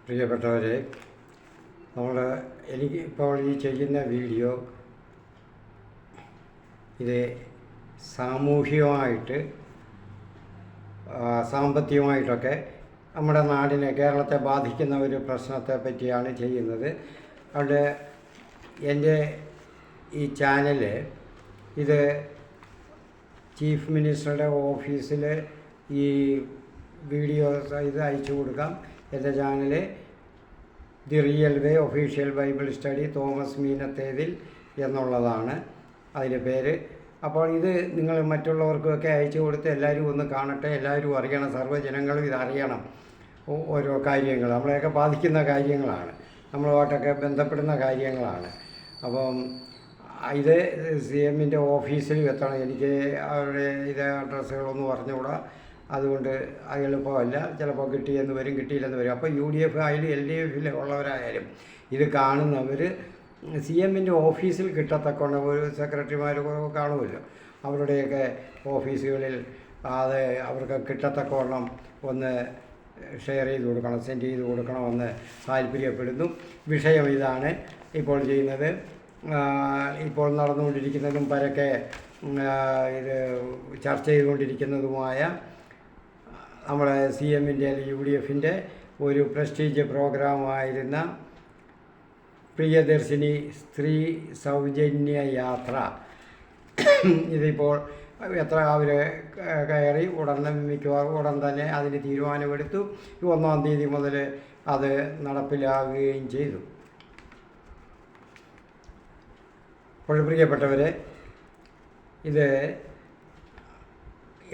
പ്രിയപ്പെട്ടവരെ, എനിക്ക് ഇപ്പോൾ ഈ ചെയ്യുന്ന വീഡിയോ ഇത് സാമൂഹികമായിട്ട് സാമ്പത്തികമായിട്ടൊക്കെ നമ്മുടെ നാടിനെ, കേരളത്തെ ബാധിക്കുന്ന ഒരു പ്രശ്നത്തെ പറ്റിയാണ് ചെയ്യുന്നത്. അതുകൊണ്ട് എൻ്റെ ഈ ചാനൽ ഇത് ചീഫ് മിനിസ്റ്ററുടെ ഓഫീസിൽ ഈ വീഡിയോസ് ഇത് അയച്ചു കൊടുക്കാം. എൻ്റെ channel the real way official Bible study Thomas Meenathethil എന്നുള്ളതാണ് അതിൻ്റെ പേര്. അപ്പോൾ ഇത് നിങ്ങൾ മറ്റുള്ളവർക്കൊക്കെ അയച്ചു കൊടുത്ത് എല്ലാവരും ഒന്ന് കാണട്ടെ, എല്ലാവരും അറിയണം, സർവ്വജനങ്ങളും ഇതറിയണം. ഓരോ കാര്യങ്ങൾ നമ്മളെയൊക്കെ ബാധിക്കുന്ന കാര്യങ്ങളാണ്, നമ്മളുമായിട്ടൊക്കെ ബന്ധപ്പെടുന്ന കാര്യങ്ങളാണ്. അപ്പം ഇത് സി എമ്മിൻ്റെ ഓഫീസിൽ എത്തണം. എനിക്ക് അവരുടെ ഇത് അഡ്രസ്സുകളൊന്നും പറഞ്ഞുകൂടാ, അതുകൊണ്ട് അത് എളുപ്പമല്ല. ചിലപ്പോൾ കിട്ടിയെന്ന് വരും, കിട്ടിയില്ലെന്ന് വരും. അപ്പോൾ UDF ആയാലും LDF ഉള്ളവരായാലും ഇത് കാണുന്നവർ സി എമ്മിൻ്റെ ഓഫീസിൽ കിട്ടത്തക്കൊണ്ട് ഒരു സെക്രട്ടറിമാർ കാണുമല്ലോ, അവരുടെയൊക്കെ ഓഫീസുകളിൽ അത് അവർക്ക് കിട്ടത്തക്കവണ്ണം ഒന്ന് ഷെയർ ചെയ്ത് കൊടുക്കണം, സെൻഡ് ചെയ്ത് കൊടുക്കണമെന്ന് താല്പര്യപ്പെടുന്നു. വിഷയം ഇതാണ് ഇപ്പോൾ ചെയ്യുന്നത്. ഇപ്പോൾ നടന്നുകൊണ്ടിരിക്കുന്നതും പരക്കെ ഇത് ചർച്ച ചെയ്തുകൊണ്ടിരിക്കുന്നതുമായ നമ്മുടെ സി എമ്മിൻ്റെ UDFൻ്റെ ഒരു പ്രസ്റ്റീജ് പ്രോഗ്രാമായിരുന്ന പ്രിയദർശിനി സ്ത്രീ സൗജന്യ യാത്ര. ഇതിപ്പോൾ എത്ര അവർ കയറി ഉടൻ തന്നെ അതിന് തീരുമാനമെടുത്തു. 1-ാം തീയതി മുതൽ അത് നടപ്പിലാവുകയും ചെയ്തു. അപ്പോൾ പ്രിയപ്പെട്ടവരെ, ഇത്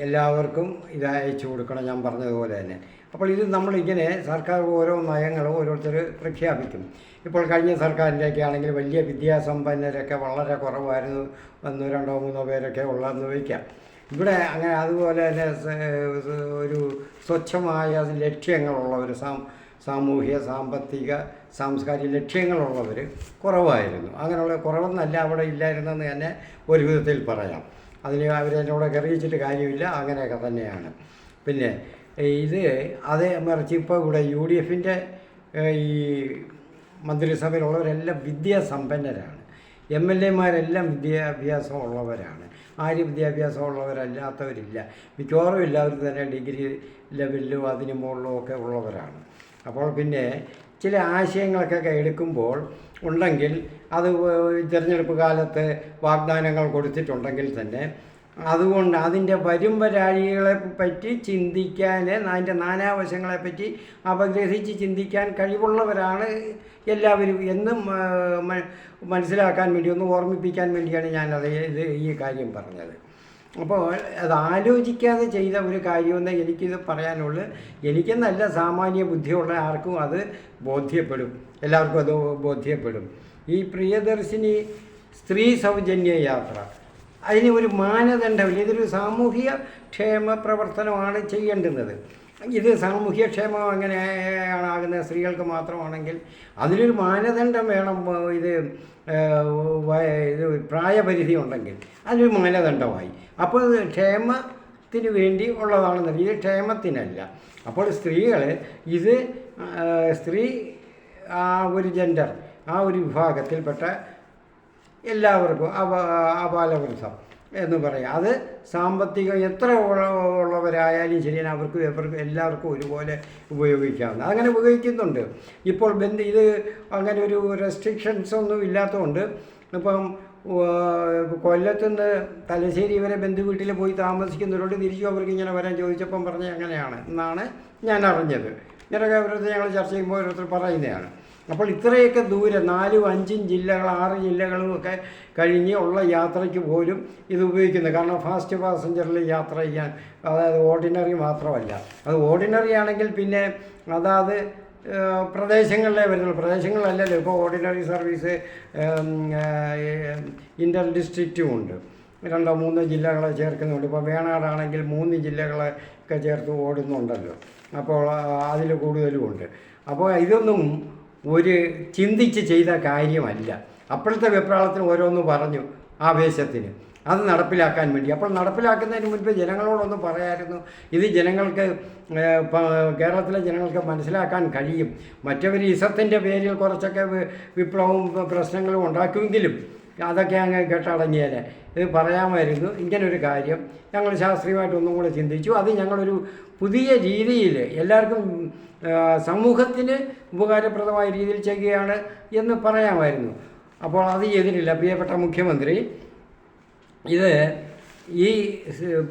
എല്ലാവർക്കും ഇത് അയച്ചു കൊടുക്കണം, ഞാൻ പറഞ്ഞതുപോലെ തന്നെ. അപ്പോൾ ഇത് നമ്മളിങ്ങനെ സർക്കാർ ഓരോ നയങ്ങളും ഓരോരുത്തർ പ്രഖ്യാപിക്കും. ഇപ്പോൾ കഴിഞ്ഞ സർക്കാരിൻ്റെയൊക്കെ ആണെങ്കിൽ വലിയ വിദ്യാസമ്പന്നരൊക്കെ വളരെ കുറവായിരുന്നു, 1-2-3 പേരൊക്കെ ഉള്ളതെന്ന് വയ്ക്കാം. ഇവിടെ അങ്ങനെ അതുപോലെ തന്നെ ഒരു സ്വച്ഛമായ ലക്ഷ്യങ്ങളുള്ളവർ, സാമൂഹ്യ സാമ്പത്തിക സാംസ്കാരിക ലക്ഷ്യങ്ങളുള്ളവർ കുറവായിരുന്നു. അങ്ങനെയുള്ള കുറവെന്നല്ല, അവിടെ ഇല്ലായിരുന്നെന്ന് തന്നെ ഒരു വിധത്തിൽ പറയാം. അതിന് അവരെന്നോട് അറിയിച്ചിട്ട് കാര്യമില്ല, അങ്ങനെയൊക്കെ തന്നെയാണ്. പിന്നെ ഇത് അതേ മറിച്ച് ഇപ്പോൾ ഇവിടെ UDFൻ്റെ ഈ മന്ത്രിസഭയിലുള്ളവരെല്ലാം വിദ്യാസമ്പന്നരാണ്. MLA-മാരെല്ലാം വിദ്യാഭ്യാസം ഉള്ളവരാണ്. ആരും വിദ്യാഭ്യാസം ഉള്ളവരല്ലാത്തവരില്ല. മിക്കവാറും എല്ലാവരും തന്നെ ഡിഗ്രി ലെവലിലും അതിന് മുകളിലും ഒക്കെ ഉള്ളവരാണ്. അപ്പോൾ പിന്നെ ചില ആശയങ്ങളൊക്കെ എടുക്കുമ്പോൾ ഉണ്ടെങ്കിൽ അത് തിരഞ്ഞെടുപ്പ് കാലത്ത് വാഗ്ദാനങ്ങൾ കൊടുത്തിട്ടുണ്ടെങ്കിൽ തന്നെ അതുകൊണ്ട് അതിൻ്റെ വരുംവരാഴികളെ പറ്റി ചിന്തിക്കാൻ, അതിൻ്റെ നാനാവശങ്ങളെപ്പറ്റി അപഗ്രഹിച്ച് ചിന്തിക്കാൻ കഴിവുള്ളവരാണ് എല്ലാവരും എന്നും മനസ്സിലാക്കാൻ വേണ്ടി, ഒന്ന് ഓർമ്മിപ്പിക്കാൻ വേണ്ടിയാണ് ഞാനത് ഈ കാര്യം പറഞ്ഞത്. അപ്പോൾ അത് ആലോചിക്കാതെ ചെയ്ത ഒരു കാര്യമെന്ന് എനിക്കിത് പറയാനുള്ളൂ. എനിക്കെന്നല്ല, സാമാന്യ ബുദ്ധിയുള്ള ആർക്കും അത് ബോധ്യപ്പെടും, എല്ലാവർക്കും അത് ബോധ്യപ്പെടും. ഈ പ്രിയദർശിനി സ്ത്രീ സൗജന്യ യാത്ര, അതിന് ഒരു മാനദണ്ഡമില്ല. ഇതൊരു സാമൂഹിക ക്ഷേമ പ്രവർത്തനമാണ് ചെയ്യേണ്ടുന്നത്. ഇത് സാമൂഹ്യ ക്ഷേമം എങ്ങനെയാണ് ആകുന്നത്? സ്ത്രീകൾക്ക് മാത്രമാണെങ്കിൽ അതിനൊരു മാനദണ്ഡം വേണം. ഇത് പ്രായപരിധി ഉണ്ടെങ്കിൽ അതിനൊരു മാനദണ്ഡമായി. അപ്പോൾ ക്ഷേമത്തിന് വേണ്ടി ഉള്ളതാണെന്ന്, ഇത് ക്ഷേമത്തിനല്ല. അപ്പോൾ സ്ത്രീകൾ ഇത് സ്ത്രീ ആ ഒരു ജെൻഡർ, ആ ഒരു വിഭാഗത്തിൽപ്പെട്ട എല്ലാവർക്കും അപാലവൃദ്ധം എന്ന് പറയാം. അത് സാമ്പത്തികം എത്ര ഉള്ളവരായാലും ശരിയാണ്, അവർക്കും എല്ലാവർക്കും ഒരുപോലെ ഉപയോഗിക്കാവുന്ന, അങ്ങനെ ഉപയോഗിക്കുന്നുണ്ട്. ഇപ്പോൾ ഇത് അങ്ങനെ ഒരു റെസ്ട്രിക്ഷൻസ് ഒന്നും ഇല്ലാത്തതുകൊണ്ട് ഇപ്പം കൊല്ലത്തുനിന്ന് തലശ്ശേരി വരെ ബന്ധുവീട്ടിൽ പോയി താമസിക്കുന്നവരോട് തിരിച്ചു അവർക്ക് ഇങ്ങനെ വരാൻ ചോദിച്ചപ്പം പറഞ്ഞ് അങ്ങനെയാണ് എന്നാണ് ഞാൻ അറിഞ്ഞത്. ഇങ്ങനെയൊക്കെ ഓരോരുത്തർ ഞങ്ങൾ ചർച്ച ചെയ്യുമ്പോൾ ഓരോരുത്തർ പറയുന്നതാണ്. അപ്പോൾ ഇത്രയൊക്കെ ദൂരം 4-5 ജില്ലകൾ 6 ജില്ലകളും ഒക്കെ കഴിഞ്ഞ് ഉള്ള യാത്രയ്ക്ക് പോലും ഇത് ഉപയോഗിക്കുന്നത്. കാരണം ഫാസ്റ്റ് പാസഞ്ചറിൽ യാത്ര ചെയ്യാൻ, അതായത് ഓർഡിനറി മാത്രമല്ല. അത് ഓർഡിനറി ആണെങ്കിൽ പിന്നെ അതാത് പ്രദേശങ്ങളിലേ വരുന്നുള്ളൂ, പ്രദേശങ്ങളിലല്ലല്ലോ. ഇപ്പോൾ ഓർഡിനറി സർവീസ് ഇൻ്റർ ഡിസ്ട്രിക്റ്റും ഉണ്ട്, 2-3 ജില്ലകളെ ചേർക്കുന്നുണ്ട്. ഇപ്പോൾ വേണാടാണെങ്കിൽ 3 ജില്ലകളൊക്കെ ചേർത്ത് ഓടുന്നുണ്ടല്ലോ. അപ്പോൾ അതിൽ കൂടുതലുമുണ്ട്. അപ്പോൾ ഇതൊന്നും ഒരു ചിന്തിച്ച് ചെയ്ത കാര്യമല്ല. അപ്പോഴത്തെ വെപ്രാളത്തിന് ഓരോന്ന് പറഞ്ഞു, ആവേശത്തിന്. അത് നടപ്പിലാക്കാൻ വേണ്ടി. അപ്പോൾ നടപ്പിലാക്കുന്നതിന് മുൻപ് ജനങ്ങളോടൊന്ന് പറയായിരുന്നു, ഇത് ജനങ്ങൾക്ക് കേരളത്തിലെ ജനങ്ങൾക്ക് മനസ്സിലാക്കാൻ കഴിയും. മറ്റവർ ഇസത്തിൻ്റെ പേരിൽ കുറച്ചൊക്കെ വിപ്ലവവും പ്രശ്നങ്ങളും ഉണ്ടാക്കുമെങ്കിലും അതൊക്കെ അങ്ങ് കേട്ടടങ്ങിയാലേ ഇത് പറയാമായിരുന്നു. ഇങ്ങനൊരു കാര്യം ഞങ്ങൾ ശാസ്ത്രീയമായിട്ടൊന്നും കൂടെ ചിന്തിച്ചു. അത് ഞങ്ങളൊരു പുതിയ രീതിയിൽ എല്ലാവർക്കും സമൂഹത്തിന് ഉപകാരപ്രദമായ രീതിയിൽ ചെയ്യുകയാണ് എന്ന് പറയാമായിരുന്നു. അപ്പോൾ അത് ചെയ്തിട്ടില്ല. പ്രിയപ്പെട്ട മുഖ്യമന്ത്രി ഇത് ഈ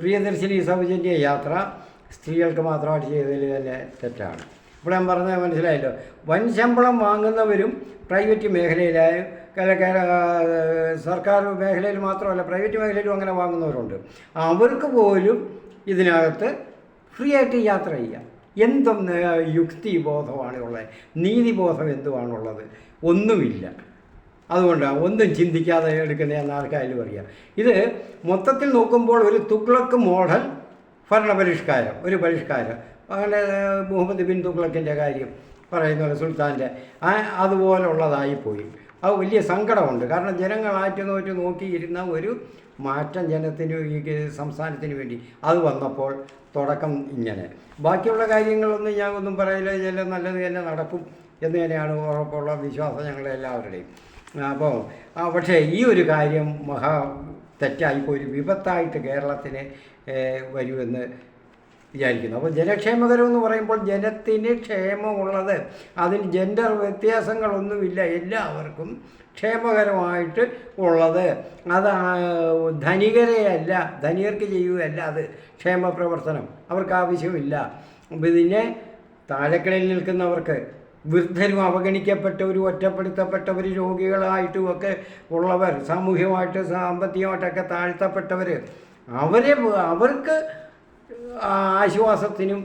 പ്രിയദർശിനി സൗജന്യ യാത്ര സ്ത്രീകൾക്ക് മാത്രമായിട്ട് ചെയ്തതിൽ തന്നെ തെറ്റാണ്. ഇപ്പോൾ ഞാൻ പറഞ്ഞത് മനസ്സിലായല്ലോ. വൻ ശമ്പളം വാങ്ങുന്നവരും പ്രൈവറ്റ് മേഖലയിലായും സർക്കാർ മേഖലയിൽ മാത്രമല്ല പ്രൈവറ്റ് മേഖലയിലും അങ്ങനെ വാങ്ങുന്നവരുണ്ട്. അവർക്ക് പോലും ഇതിനകത്ത് ഫ്രീ ആയിട്ട് യാത്ര ചെയ്യാം. എന്തൊന്ന് യുക്തിബോധമാണ് ഉള്ളത്, നീതിബോധം എന്തുവാണുള്ളത്? ഒന്നുമില്ല. അതുകൊണ്ടാണ് ഒന്നും ചിന്തിക്കാതെ എടുക്കുന്നതെന്ന് ആർക്കായാലും അറിയാം. ഇത് മൊത്തത്തിൽ നോക്കുമ്പോൾ ഒരു തുഗ്ലക്ക് മോഡൽ ഭരണപരിഷ്കാരം, ഒരു പരിഷ്കാരം. അങ്ങനെ മുഹമ്മദ് ബിൻ തുഗ്ലക്കിൻ്റെ കാര്യം പറയുന്ന പോലെ സുൽത്താൻ്റെ അതുപോലുള്ളതായിപ്പോയി. അത് വലിയ സങ്കടമുണ്ട്. കാരണം ജനങ്ങൾ ആറ്റുനോറ്റ് നോക്കിയിരുന്ന ഒരു മാറ്റം ജനത്തിന് ഈ സംസ്ഥാനത്തിന് വേണ്ടി അത് വന്നപ്പോൾ തുടക്കം ഇങ്ങനെ. ബാക്കിയുള്ള കാര്യങ്ങളൊന്നും ഞാൻ ഒന്നും പറയില്ല. എല്ലാം നല്ലത് തന്നെ നടക്കും എന്ന് തന്നെയാണ് ഉറപ്പുള്ള വിശ്വാസം ഞങ്ങളെല്ലാവരുടെയും. അപ്പോൾ പക്ഷേ ഈ ഒരു കാര്യം തെറ്റായിപ്പോൾ ഒരു വിപത്തായിട്ട് കേരളത്തിന് വരുമെന്ന് വിചാരിക്കുന്നു. അപ്പോൾ ജനക്ഷേമകരമെന്ന് പറയുമ്പോൾ ജനത്തിന് ക്ഷേമമുള്ളത്, അതിൽ ജെൻഡർ വ്യത്യാസങ്ങളൊന്നുമില്ല, എല്ലാവർക്കും ക്ഷേമകരമായിട്ട് ഉള്ളത്. അത് ധനികരെയല്ല, ധനികർക്ക് ചെയ്യുകയല്ല അത് ക്ഷേമ പ്രവർത്തനം, അവർക്ക് ആവശ്യമില്ല. പിന്നെ താഴെക്കിടയിൽ നിൽക്കുന്നവർക്ക്, വൃദ്ധരും അവഗണിക്കപ്പെട്ടവരും ഒറ്റപ്പെടുത്തപ്പെട്ടവർ രോഗികളായിട്ടുമൊക്കെ ഉള്ളവർ, സാമൂഹ്യമായിട്ട് സാമ്പത്തികമായിട്ടൊക്കെ താഴ്ത്തപ്പെട്ടവർ, അവർക്ക് ആശ്വാസത്തിനും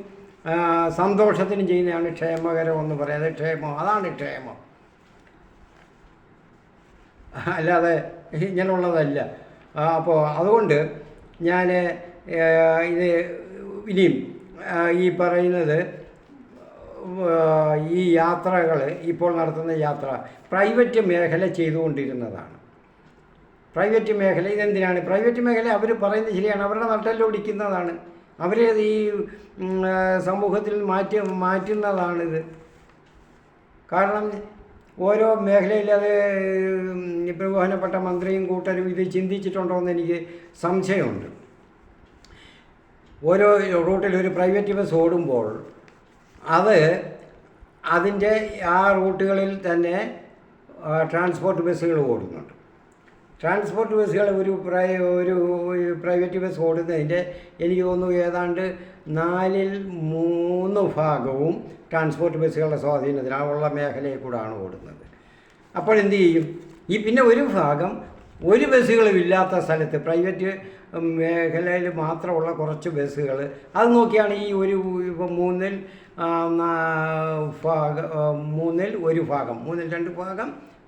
സന്തോഷത്തിനും ചെയ്യുന്നതാണ് ക്ഷേമകരം എന്ന് പറയുന്നത്. ക്ഷേമം, അതാണ് ക്ഷേമം, അല്ലാതെ ഇങ്ങനെയുള്ളതല്ല. അപ്പോൾ അതുകൊണ്ട് ഞാൻ ഇത് ഇനിയും ഈ പറയുന്നത് ഈ യാത്രകൾ, ഇപ്പോൾ നടത്തുന്ന യാത്ര പ്രൈവറ്റ് മേഖല ചെയ്തുകൊണ്ടിരുന്നതാണ്. പ്രൈവറ്റ് മേഖല ഇതെന്തിനാണ്? പ്രൈവറ്റ് മേഖല അവർ പറയുന്നത് ശരിയാണ്, അവരുടെ നട്ടെല്ലൊടിക്കുന്നതാണ്, അവരെ ഈ സമൂഹത്തിൽ മാറ്റുന്നതാണിത്. കാരണം ഓരോ മേഖലയിൽ അത് ബഹുമാനപ്പെട്ട മന്ത്രിയും കൂട്ടരും ഇത് ചിന്തിച്ചിട്ടുണ്ടോ എന്ന് എനിക്ക് സംശയമുണ്ട്. ഓരോ റൂട്ടിൽ ഒരു പ്രൈവറ്റ് ബസ് ഓടുമ്പോൾ അതിൻ്റെ ആ റൂട്ടുകളിൽ തന്നെ ട്രാൻസ്പോർട്ട് ബസ്സുകൾ ഓടുന്നുണ്ട്. ട്രാൻസ്പോർട്ട് ബസ്സുകൾ ഒരു പ്രൈവറ്റ് ബസ് ഓടുന്നതിൻ്റെ എനിക്ക് തോന്നുന്നു ഏതാണ്ട് 3/4 ട്രാൻസ്പോർട്ട് ബസ്സുകളുടെ സ്വാധീനത്തിനുള്ള മേഖലയിൽ കൂടാണ് ഓടുന്നത്. അപ്പോൾ എന്തു ചെയ്യും? ഈ പിന്നെ ഒരു ഭാഗം ഒരു ബസ്സുകളും ഇല്ലാത്ത സ്ഥലത്ത് പ്രൈവറ്റ് മേഖലയിൽ മാത്രമുള്ള കുറച്ച് ബസ്സുകൾ, അത് നോക്കിയാണ് ഈ ഒരു ഇപ്പം 3/1 ഭാഗം 2 ഭാഗം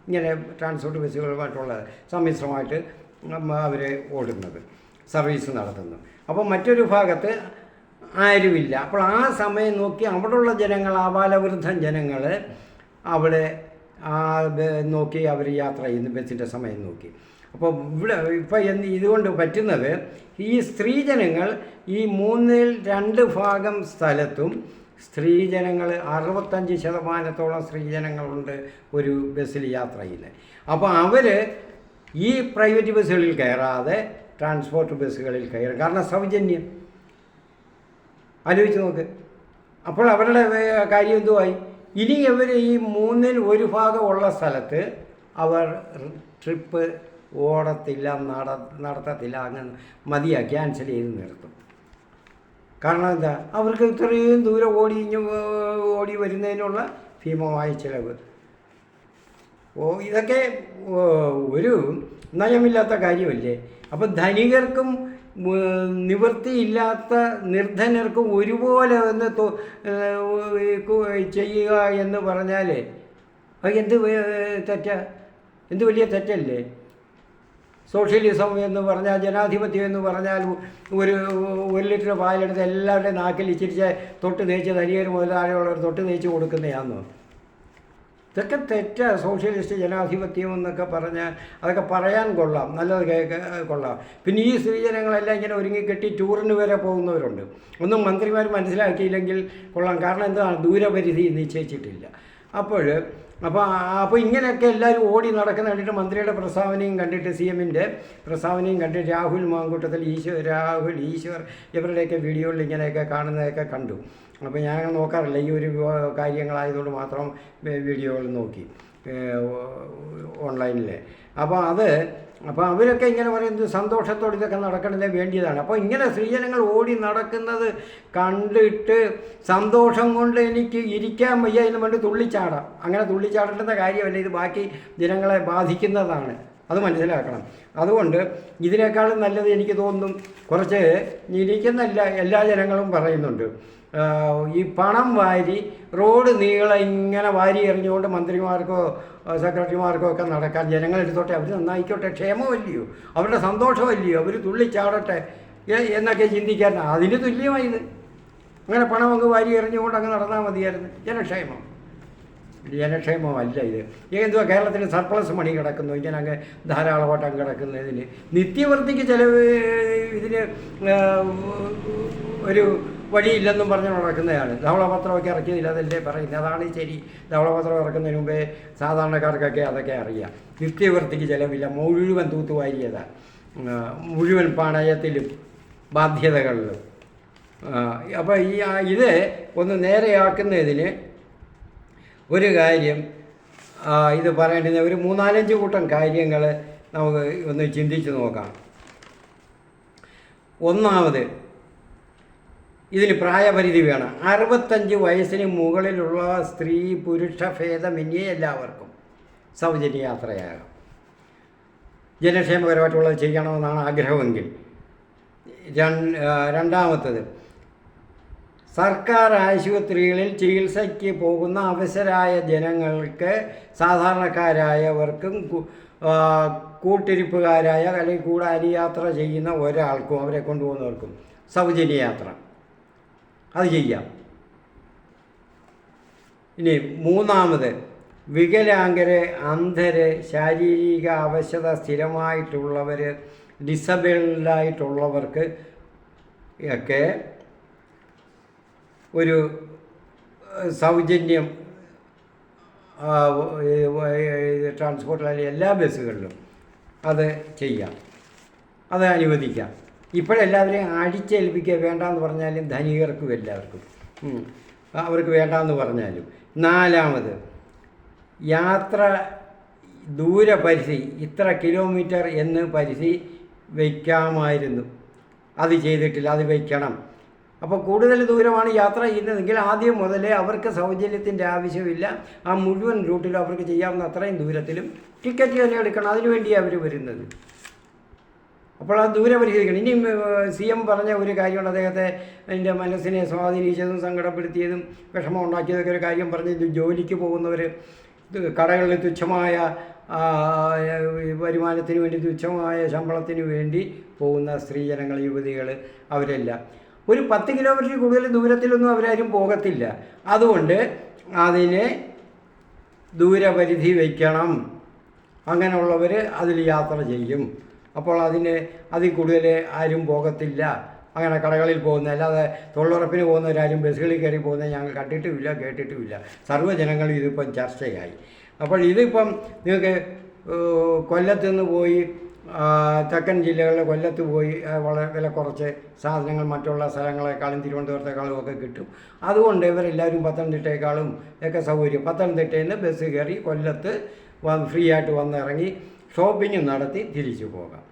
ഇങ്ങനെ ട്രാൻസ്പോർട്ട് ബസ്സുകളുമായിട്ടുള്ളത് സമ്മിശ്രമായിട്ട് അവർ ഓടുന്നത്, സർവീസ് നടത്തുന്നു. അപ്പോൾ മറ്റൊരു ഭാഗത്ത് ആരുമില്ല. അപ്പോൾ ആ സമയം നോക്കി അവിടെയുള്ള ജനങ്ങൾ, ആബാലവൃദ്ധൻ ജനങ്ങൾ അവിടെ നോക്കി അവർ യാത്ര ചെയ്യുന്നു, ബസ്സിൻ്റെ സമയം നോക്കി. അപ്പോൾ ഇവിടെ ഇപ്പം ഇതുകൊണ്ട് പറ്റുന്നത്, ഈ സ്ത്രീജനങ്ങൾ ഈ 2/3 സ്ഥലത്തും സ്ത്രീജനങ്ങൾ 65% സ്ത്രീജനങ്ങളുണ്ട് ഒരു ബസ്സിൽ യാത്ര ചെയ്യുന്നത്. അപ്പോൾ അവർ ഈ പ്രൈവറ്റ് ബസ്സുകളിൽ കയറാതെ ട്രാൻസ്പോർട്ട് ബസ്സുകളിൽ കയറും. കാരണം സൗജന്യം. ആലോചിച്ച് നോക്ക്. അപ്പോൾ അവരുടെ കാര്യം എന്തുമായി? ഇനി അവർ ഈ 1/3 ഉള്ള സ്ഥലത്ത് അവർ ട്രിപ്പ് ഓടത്തില്ല, നടത്തത്തില്ല, അങ്ങനെ മതിയാ, ക്യാൻസൽ ചെയ്ത് നിർത്തും. കാരണം എന്താ? അവർക്ക് ഇത്രയും ദൂരം ഓടി വരുന്നതിനുള്ള ഭീമമായ ചിലവ്. ഇതൊക്കെ ഒരു നയമില്ലാത്ത കാര്യമല്ലേ? അപ്പം ധനികർക്കും നിവൃത്തിയില്ലാത്ത നിർധനർക്കും ഒരുപോലെ ഒന്ന് ചെയ്യുക എന്ന് പറഞ്ഞാൽ അത് എന്ത് വലിയ തെറ്റല്ലേ? സോഷ്യലിസം എന്ന് പറഞ്ഞാൽ, ജനാധിപത്യം എന്ന് പറഞ്ഞാൽ 1 ലിറ്റർ പാലെടുത്ത് എല്ലാവരുടെയും നാക്കിൽ ഇച്ചിരിച്ച് തൊട്ട് തേച്ച്, ധനികർ മുതലാളിയുള്ളവർ തൊട്ട് തേച്ച് കൊടുക്കുന്നതാണെന്നോ? ഇതൊക്കെ തെറ്റ സോഷ്യലിസ്റ്റ് ജനാധിപത്യം എന്നൊക്കെ പറഞ്ഞാൽ അതൊക്കെ പറയാൻ കൊള്ളാം, നല്ലത് കൊള്ളാം. പിന്നെ ഈ സ്ത്രീജനങ്ങളെല്ലാം ഇങ്ങനെ ഒരുങ്ങിക്കെട്ടി ടൂറിന് വരെ പോകുന്നവരുണ്ട്. ഒന്നും മന്ത്രിമാർ മനസ്സിലാക്കിയില്ലെങ്കിൽ കൊള്ളാം. കാരണം എന്താണ്, ദൂരപരിധി നിശ്ചയിച്ചിട്ടില്ല. അപ്പോൾ ഇങ്ങനെയൊക്കെ എല്ലാവരും ഓടി നടക്കുന്ന കണ്ടിട്ട് മന്ത്രിയുടെ പ്രസ്താവനയും കണ്ടിട്ട് CM-ൻ്റെ പ്രസ്താവനയും കണ്ടിട്ട് രാഹുൽ മാങ്കൂട്ടത്തിൽ രാഹുൽ ഈശ്വർ ഇവരുടെയൊക്കെ വീഡിയോയിൽ ഇങ്ങനെയൊക്കെ കാണുന്നതൊക്കെ കണ്ടു. അപ്പോൾ ഞാൻ നോക്കാറില്ല, ഈ ഒരു കാര്യങ്ങളായതുകൊണ്ട് മാത്രം വീഡിയോകൾ നോക്കി ഓൺലൈനിൽ. അപ്പോൾ അവരൊക്കെ ഇങ്ങനെ പറയുന്നത് സന്തോഷത്തോടെ ഇതൊക്കെ നടക്കണതിന് വേണ്ടിയതാണ്. അപ്പോൾ ഇങ്ങനെ സ്ത്രീജനങ്ങൾ ഓടി നടക്കുന്നത് കണ്ടിട്ട് സന്തോഷം കൊണ്ട് എനിക്ക് ഇരിക്കാൻ വയ്യ എന്ന് വേണ്ടി തുള്ളിച്ചാടാം. അങ്ങനെ തുള്ളിച്ചാടേണ്ട കാര്യമല്ല, ഇത് ബാക്കി ജനങ്ങളെ ബാധിക്കുന്നതാണ്, അത് മനസ്സിലാക്കണം. അതുകൊണ്ട് ഇതിനേക്കാളും നല്ലത് എനിക്ക് തോന്നുന്നു, കുറച്ച് ഇരിക്കുന്നല്ല എല്ലാ ജനങ്ങളും പറയുന്നുണ്ട്, ഈ പണം വാരി റോഡ് നീളെ ഇങ്ങനെ വാരി എറിഞ്ഞുകൊണ്ട് മന്ത്രിമാർക്കോ സെക്രട്ടറിമാർക്കോ ഒക്കെ നടക്കാൻ ജനങ്ങളെടുത്തോട്ടെ, അവർ നന്നായിക്കോട്ടെ, ക്ഷേമമല്ലയോ, അവരുടെ സന്തോഷമല്ലയോ, അവർ തുള്ളിച്ചാടട്ടെ എന്നൊക്കെ ചിന്തിക്കാൻ അതിന് തുല്യമായത്. അങ്ങനെ പണം അങ്ങ് വാരി എറിഞ്ഞുകൊണ്ട് അങ്ങ് നടന്നാൽ മതിയായിരുന്നു. ജനക്ഷേമമല്ല ഇത്. എന്തുവാ കേരളത്തിന് സർപ്ലസ് മണി കിടക്കുന്നു ഇങ്ങനെ അങ്ങ് ധാരാളമായിട്ട് അങ്ങ് കിടക്കുന്നതിന്. നിത്യവൃത്തിക്ക് ചിലവ് ഇതിന് ഒരു വഴിയില്ലെന്നും പറഞ്ഞ് നടക്കുന്നതാണ്. ധവളപത്രമൊക്കെ ഇറക്കിയതില്ല, അതല്ലേ പറയുന്നത്, അതാണ് ശരി. ധവളപത്രം ഇറക്കുന്നതിന് മുമ്പേ സാധാരണക്കാർക്കൊക്കെ അതൊക്കെ അറിയാം. നിത്യവൃത്തിക്ക് ചിലവില്ല, മുഴുവൻ തൂത്തുവാരിയതാണ്, മുഴുവൻ പണയത്തിലും ബാധ്യതകളിലും. അപ്പോൾ ഇത് ഒന്ന് നേരെയാക്കുന്നതിന് ഒരു കാര്യം ഇത് പറയേണ്ടത് ഒരു 3-4 കൂട്ടം കാര്യങ്ങൾ നമുക്ക് ഒന്ന് ചിന്തിച്ച് നോക്കാം. ഒന്നാമത്, ഇതിന് പ്രായപരിധി വേണം. 65 വയസ്സിന് മുകളിലുള്ള സ്ത്രീ പുരുഷ ഭേദമന്യേ എല്ലാവർക്കും സൗജന്യ യാത്രയാകാം. ജനക്ഷേമകരമായിട്ടുള്ളത് ചെയ്യണമെന്നാണ് ആഗ്രഹമെങ്കിൽ. രണ്ടാമത്തത്, സർക്കാർ ആശുപത്രികളിൽ ചികിത്സയ്ക്ക് പോകുന്ന അവശരായ ജനങ്ങൾക്ക്, സാധാരണക്കാരായവർക്കും കൂട്ടിരിപ്പുകാരായ അല്ലെങ്കിൽ കൂടെ അരിയാത്ര ചെയ്യുന്ന ഒരാൾക്കും അവരെ കൊണ്ടുപോകുന്നവർക്കും സൗജന്യ യാത്ര അത് ചെയ്യാം. ഇനി മൂന്നാമത്, വികലാംഗര്, അന്ധര്, ശാരീരിക അവശത സ്ഥിരമായിട്ടുള്ളവർ, ഡിസബിൾഡായിട്ടുള്ളവർക്ക് ഒക്കെ ഒരു സൗജന്യം ട്രാൻസ്പോർട്ടിലെ എല്ലാ ബസ്സുകളിലും അത് ചെയ്യാം, അത് അനുവദിക്കാം. ഇപ്പോഴെല്ലാവരെയും അടിച്ചേൽപ്പിക്കുക, വേണ്ടാന്ന് പറഞ്ഞാലും ധനികർക്കും എല്ലാവർക്കും അവർക്ക് വേണ്ടാന്ന് പറഞ്ഞാലും. നാലാമത്, യാത്ര ദൂരപരിധി ഇത്ര കിലോമീറ്റർ എന്ന് പരിധി വയ്ക്കാമായിരുന്നു, അത് ചെയ്തിട്ടില്ല, അത് വയ്ക്കണം. അപ്പോൾ കൂടുതൽ ദൂരമാണ് യാത്ര ചെയ്യുന്നതെങ്കിൽ ആദ്യം മുതലേ അവർക്ക് സൗജന്യത്തിൻ്റെ ആവശ്യമില്ല. ആ മുഴുവൻ റൂട്ടിലും അവർക്ക് ചെയ്യാവുന്ന അത്രയും ദൂരത്തിലും ടിക്കറ്റ് തന്നെ എടുക്കണം. അതിനുവേണ്ടിയാണ് അവർ വരുന്നത്. അപ്പോൾ ആ ദൂരപരിധിക്കണം. ഇനി CM പറഞ്ഞ ഒരു കാര്യമാണ്, അദ്ദേഹത്തെ എൻ്റെ മനസ്സിനെ സ്വാധീനിച്ചതും സങ്കടപ്പെടുത്തിയതും വിഷമം ഉണ്ടാക്കിയതൊക്കെ ഒരു കാര്യം പറഞ്ഞ്, ജോലിക്ക് പോകുന്നവർ, കടകളിൽ തുച്ഛമായ വരുമാനത്തിന് വേണ്ടി, തുച്ഛമായ ശമ്പളത്തിന് വേണ്ടി പോകുന്ന സ്ത്രീജനങ്ങൾ, യുവതികൾ, അവരെല്ലാം ഒരു 10 കിലോമീറ്റർ കൂടുതൽ ദൂരത്തിലൊന്നും അവരാരും പോകത്തില്ല. അതുകൊണ്ട് അതിന് ദൂരപരിധി വയ്ക്കണം. അങ്ങനെയുള്ളവർ അതിൽ യാത്ര ചെയ്യും. അപ്പോൾ അതിൽ കൂടുതൽ ആരും പോകത്തില്ല. അങ്ങനെ കടകളിൽ പോകുന്ന, അല്ലാതെ തൊഴിലുറപ്പിന് പോകുന്നവരാരും ബസ്സുകളിൽ കയറി പോകുന്നത് ഞങ്ങൾ കണ്ടിട്ടുമില്ല, കേട്ടിട്ടുമില്ല. സർവ്വജനങ്ങളും ഇതിപ്പം ചർച്ചയായി. അപ്പോൾ ഇതിപ്പം നിങ്ങൾക്ക് കൊല്ലത്ത് നിന്ന് പോയി, തെക്കൻ ജില്ലകളിലെ കൊല്ലത്ത് പോയി വളരെ വില കുറച്ച് സാധനങ്ങൾ മറ്റുള്ള സ്ഥലങ്ങളെക്കാളും തിരുവനന്തപുരത്തെക്കാളും ഒക്കെ കിട്ടും. അതുകൊണ്ട് ഇവരെല്ലാവരും പത്തനംതിട്ടയേക്കാളും ഒക്കെ സൗകര്യം. പത്തനംതിട്ടയിൽ നിന്ന് ബസ് കയറി കൊല്ലത്ത് ഫ്രീ ആയിട്ട് വന്നിറങ്ങി ഷോപ്പിംഗ് നടത്തി തിരിച്ചു പോകാം.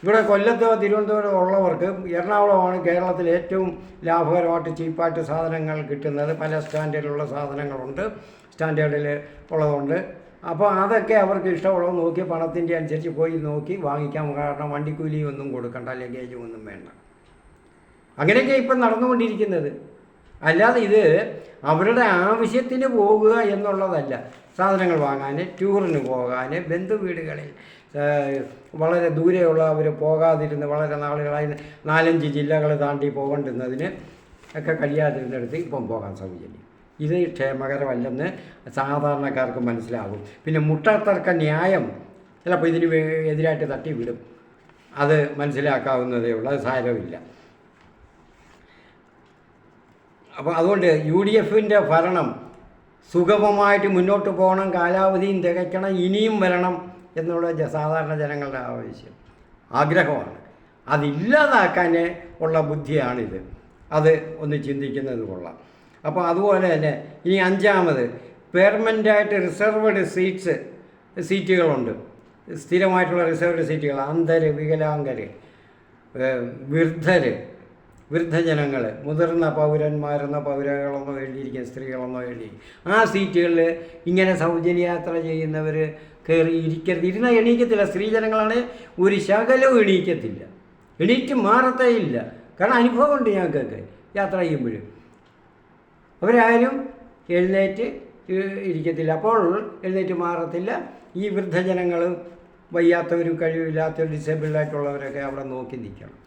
ഇവിടെ കൊല്ലത്തോ തിരുവനന്തപുരം ഉള്ളവർക്ക് എറണാകുളമാണ് കേരളത്തിൽ ഏറ്റവും ലാഭകരമായിട്ട് ചീപ്പായിട്ട് സാധനങ്ങൾ കിട്ടുന്നത്. പല സ്റ്റാൻഡേർഡിലുള്ള സാധനങ്ങളുണ്ട്, സ്റ്റാൻഡേർഡിൽ ഉള്ളതുകൊണ്ട്. അപ്പോൾ അതൊക്കെ അവർക്ക് ഇഷ്ടമുള്ളത് നോക്കി പണത്തിൻ്റെ അനുസരിച്ച് പോയി നോക്കി വാങ്ങിക്കാം. കാരണം വണ്ടിക്കൂലിയും ഒന്നും കൊടുക്കണ്ട, ലഗേജും ഒന്നും വേണ്ട. അങ്ങനെയൊക്കെ ഇപ്പം നടന്നുകൊണ്ടിരിക്കുന്നത്. അല്ലാതെ ഇത് അവരുടെ ആവശ്യത്തിന് പോകുക എന്നുള്ളതല്ല. സാധനങ്ങൾ വാങ്ങാൻ, ടൂറിന് പോകാൻ, ബന്ധുവീടുകളിൽ വളരെ ദൂരെയുള്ള അവർ പോകാതിരുന്ന് വളരെ നാളുകളായി 4-5 ജില്ലകൾ താണ്ടി പോകേണ്ടുന്നതിന് ഒക്കെ കഴിയാതിരുന്നിടത്ത് ഇപ്പം പോകാൻ സൗകര്യം. ഇത് ക്ഷേമകരമല്ലെന്ന് സാധാരണക്കാർക്ക് മനസ്സിലാകും. പിന്നെ മുട്ടത്തർക്ക ന്യായം ചിലപ്പോൾ ഇതിന് എതിരായിട്ട് തട്ടി വിടും. അത് മനസ്സിലാക്കാവുന്നതേ ഉള്ളൂ, അത് സാരമില്ല. അപ്പോൾ അതുകൊണ്ട് UDFൻ്റെ ഭരണം സുഗമമായിട്ട് മുന്നോട്ട് പോകണം, കാലാവധിയും തികയ്ക്കണം, ഇനിയും വരണം എന്നുള്ള സാധാരണ ജനങ്ങളുടെ ആഗ്രഹമാണ്. അതില്ലാതാക്കാൻ ഉള്ള ബുദ്ധിയാണിത്. അത് ഒന്ന് ചിന്തിക്കുന്നത് കൊള്ളാം. അപ്പോൾ അതുപോലെ തന്നെ ഇനി 5ാമത് പെർമനൻ്റായിട്ട് റിസർവ്ഡ് സീറ്റുകളുണ്ട്. സ്ഥിരമായിട്ടുള്ള റിസർവ്ഡ് സീറ്റുകൾ. അന്ധര്, വികലാംഗര്, വൃദ്ധജനങ്ങൾ, മുതിർന്ന പൗരന്മാരെന്നോ പൗരകളെന്നോ എഴുതിയിരിക്കും, സ്ത്രീകളെന്നോ എഴുതിയിരിക്കും. ആ സീറ്റുകളിൽ ഇങ്ങനെ സൗജന്യ യാത്ര ചെയ്യുന്നവർ കയറി ഇരിക്കരുത്. എണീക്കത്തില്ല. സ്ത്രീജനങ്ങളാണ് ഒരു ശകലവും എണീറ്റ് മാറത്തേ ഇല്ല. കാരണം അനുഭവമുണ്ട് ഞങ്ങൾക്കൊക്കെ യാത്ര ചെയ്യുമ്പോൾ. അവരാരും എഴുന്നേറ്റ് ഇരിക്കത്തില്ല. അപ്പോൾ എഴുന്നേറ്റ് മാറത്തില്ല. ഈ വൃദ്ധജനങ്ങളും വയ്യാത്തവരും കഴിവില്ലാത്തവരും ഡിസേബിൾഡായിട്ടുള്ളവരൊക്കെ അവിടെ നോക്കി നിൽക്കണം.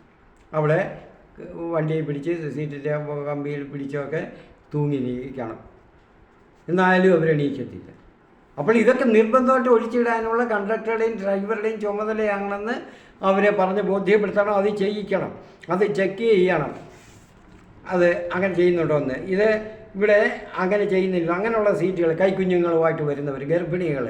അവിടെ വണ്ടിയിൽ പിടിച്ച് സീറ്റിൻ്റെ കമ്പിയിൽ പിടിച്ചൊക്കെ തൂങ്ങി നിൽക്കണം. എന്നാലും അവരെണീക്കത്തില്ല. അപ്പോൾ ഇതൊക്കെ നിർബന്ധമായിട്ട് ഒഴിച്ചിടാനുള്ള കണ്ടക്ടറുടെയും ഡ്രൈവറുടെയും ചുമതലയാണെന്ന് അവരെ പറഞ്ഞ് ബോധ്യപ്പെടുത്തണം. അത് ചെയ്യിക്കണം, അത് ചെക്ക് ചെയ്യണം, അത് അങ്ങനെ ചെയ്യുന്നുണ്ടോ എന്ന്. ഇത് ഇവിടെ അങ്ങനെ ചെയ്യുന്നില്ല. അങ്ങനെയുള്ള സീറ്റുകൾ കൈക്കുഞ്ഞുങ്ങളുമായിട്ട് വരുന്നവർ, ഗർഭിണികൾ,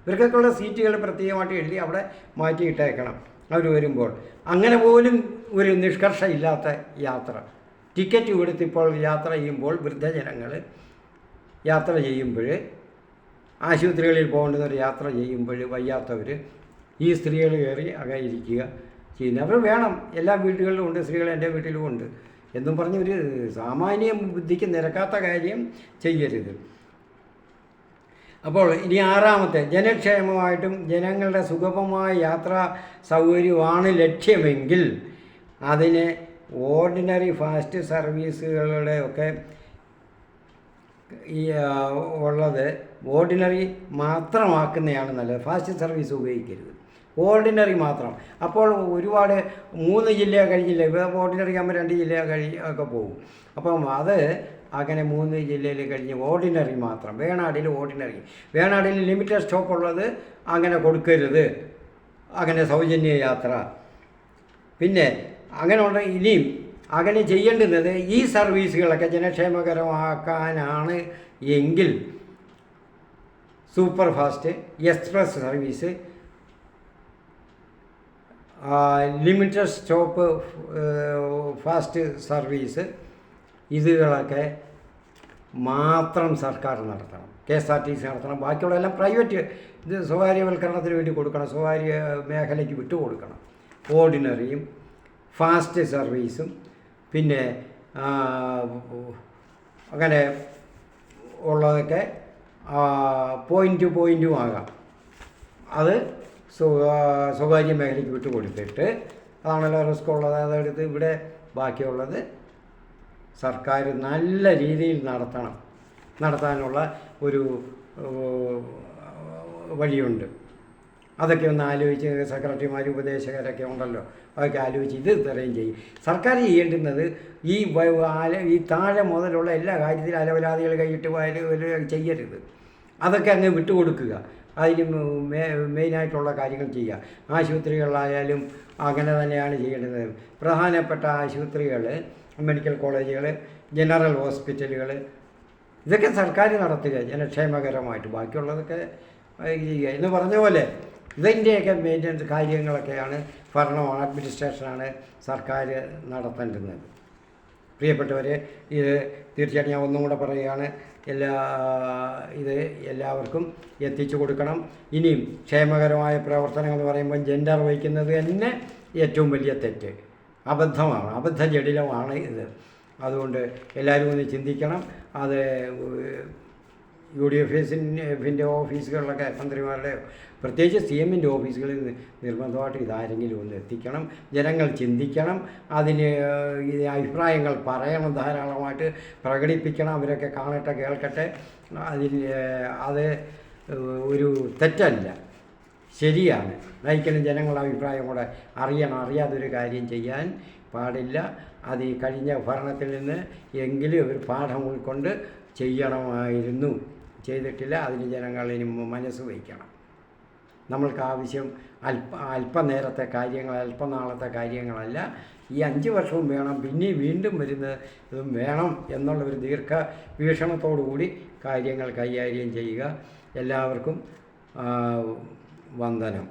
ഇവർക്കൊക്കെയുള്ള സീറ്റുകൾ പ്രത്യേകമായിട്ട് എഴുതി അവിടെ മാറ്റിയിട്ടേക്കണം അവർ വരുമ്പോൾ. അങ്ങനെ പോലും ഒരു നിഷ്കർഷയില്ലാത്ത യാത്ര. ടിക്കറ്റ് കൊടുത്തിപ്പോൾ യാത്ര ചെയ്യുമ്പോൾ വൃദ്ധജനങ്ങൾ യാത്ര ചെയ്യുമ്പോൾ, ആശുപത്രികളിൽ പോകേണ്ടുന്നവർ യാത്ര ചെയ്യുമ്പോൾ വയ്യാത്തവർ ഈ സ്ത്രീകൾ കയറി ഇരിക്കുക ചെയ്യുന്നത്. അവർ വേണം. എല്ലാ വീടുകളിലും ഉണ്ട്, സ്ത്രീകൾ എൻ്റെ വീട്ടിലും ഉണ്ട് എന്നും പറഞ്ഞ് ഒരു സാമാന്യ ബുദ്ധിക്ക് നിരക്കാത്ത കാര്യം ചെയ്യരുത്. അപ്പോൾ ഇനി 6ാമത്തെ, ജനക്ഷേമമായിട്ടും ജനങ്ങളുടെ സുഗമമായ യാത്രാ സൗകര്യമാണ് ലക്ഷ്യമെങ്കിൽ അതിന് ഓർഡിനറി ഫാസ്റ്റ് സർവീസുകളുടെ ഒക്കെ ഈ ഉള്ളത് ഓർഡിനറി മാത്രമാക്കുന്നതാണ് നല്ലത്. ഫാസ്റ്റ് സർവീസ് ഉപയോഗിക്കരുത്, ഓർഡിനറി മാത്രം. അപ്പോൾ ഒരുപാട് 3 ജില്ല കഴിഞ്ഞില്ല. ഇപ്പോൾ ഓർഡിനറി ആകുമ്പോൾ 2 ജില്ല ഒക്കെ പോകും. അപ്പം അത് അങ്ങനെ 3 ജില്ലയിൽ കഴിഞ്ഞ് ഓർഡിനറി മാത്രം. വേണാടിൽ ലിമിറ്റഡ് സ്റ്റോപ്പ് ഉള്ളത് അങ്ങനെ കൊടുക്കരുത്, അങ്ങനെ സൗജന്യ യാത്ര. പിന്നെ അങ്ങനെയുള്ള ഇനിയും അങ്ങനെ ചെയ്യേണ്ടുന്നത് ഈ സർവീസുകളൊക്കെ ജനക്ഷേമകരമാക്കാനാണ് എങ്കിൽ super fast, express service, limited stop fast service, ഇതുകളൊക്കെ മാത്രം സർക്കാർ നടത്തണം. KSRTC നടത്തണം. ബാക്കിയുള്ളതെല്ലാം പ്രൈവറ്റ്, ഇത് സ്വകാര്യവൽക്കരണത്തിന് വേണ്ടി കൊടുക്കണം, സ്വകാര്യ മേഖലയ്ക്ക് വിട്ടുകൊടുക്കണം. ഓർഡിനറിയും ഫാസ്റ്റ് സർവീസും പിന്നെ അങ്ങനെ ഉള്ളതൊക്കെ പോയിൻറ്റും ആകാം. അത് സ്വകാര്യ മേഖലയ്ക്ക് വിട്ടു കൊടുത്തിട്ട്, അതാണല്ലോ റിസ്ക് ഉള്ളത്, അതെടുത്ത് ഇവിടെ ബാക്കിയുള്ളത് സർക്കാർ നല്ല രീതിയിൽ നടത്താനുള്ള ഒരു വഴിയുണ്ട്. അതൊക്കെ ഒന്ന് ആലോചിച്ച് സെക്രട്ടറിമാർ, ഉപദേശകരൊക്കെ ഉണ്ടല്ലോ, അതൊക്കെ ആലോചിച്ച് ഇത് ഇത്രയും ചെയ്യും. സർക്കാർ ചെയ്യേണ്ടുന്നത് ഈ താഴെ മുതലുള്ള എല്ലാ കാര്യത്തിലും അലവലാദികൾ കൈയിട്ട് ചെയ്യരുത്. അതൊക്കെ അങ്ങ് വിട്ടുകൊടുക്കുക. അതിന് മെയിനായിട്ടുള്ള കാര്യങ്ങൾ ചെയ്യുക. ആശുപത്രികളിലായാലും അങ്ങനെ തന്നെയാണ് ചെയ്യേണ്ടത്. പ്രധാനപ്പെട്ട ആശുപത്രികൾ, മെഡിക്കൽ കോളേജുകൾ, ജനറൽ ഹോസ്പിറ്റലുകൾ, ഇതൊക്കെ സർക്കാർ നടത്തുക ജനക്ഷേമകരമായിട്ട്. ബാക്കിയുള്ളതൊക്കെ ചെയ്യുക എന്ന് പറഞ്ഞ പോലെ ഇതിൻ്റെയൊക്കെ മെയിൻ്റനൻസ് കാര്യങ്ങളൊക്കെയാണ് ഭരണമാണ്, അഡ്മിനിസ്ട്രേഷനാണ് സർക്കാർ നടത്തേണ്ടുന്നത്. പ്രിയപ്പെട്ടവരെ, ഇത് തീർച്ചയായിട്ടും ഞാൻ ഒന്നും കൂടെ പറയുകയാണ്, ഇത് എല്ലാവർക്കും എത്തിച്ചു കൊടുക്കണം. ഇനിയും ക്ഷേമകരമായ പ്രവർത്തനങ്ങൾ എന്ന് പറയുമ്പോൾ ജെൻഡർ വഹിക്കുന്നത് തന്നെ ഏറ്റവും വലിയ തെറ്റ്, അബദ്ധമാണ്, അബദ്ധജടിലമാണ് ഇത്. അതുകൊണ്ട് എല്ലാവരും ഒന്ന് ചിന്തിക്കണം. അത് UDFിൻ്റെ ഓഫീസുകളിലൊക്കെ, മന്ത്രിമാരുടെ, പ്രത്യേകിച്ച് CMൻ്റെ ഓഫീസുകളിൽ നിർബന്ധമായിട്ട് ഇതാരെങ്കിലും ഒന്ന് എത്തിക്കണം. ജനങ്ങൾ ചിന്തിക്കണം, അതിന് അഭിപ്രായങ്ങൾ പറയണം, ധാരാളമായിട്ട് പ്രകടിപ്പിക്കണം. അവരൊക്കെ കാണട്ടെ, കേൾക്കട്ടെ. അത് ഒരു തെറ്റല്ല, ശരിയാണ്. നയിക്കണം, ജനങ്ങളുടെ അഭിപ്രായം കൂടെ അറിയണം. അറിയാതൊരു കാര്യം ചെയ്യാൻ പാടില്ല. അത് ഈ കഴിഞ്ഞ ഭരണത്തിൽ നിന്ന് എങ്കിലും ഒരു പാഠം ഉൾക്കൊണ്ട് ചെയ്യണമായിരുന്നു. ചെയ്തിട്ടില്ല. അതിന് ജനങ്ങൾ ഇനി മനസ്സ് വയ്ക്കണം. നമ്മൾക്ക് ആവശ്യം അല്പനേരത്തെ കാര്യങ്ങൾ, അല്പനാളത്തെ കാര്യങ്ങളല്ല. ഈ 5 വർഷവും വേണം, പിന്നെ വീണ്ടും വരുന്നതും വേണം എന്നുള്ള ഒരു ദീർഘവീക്ഷണത്തോടു കൂടി കാര്യങ്ങൾ കൈകാര്യം ചെയ്യുക. എല്ലാവർക്കും വന്ദനം.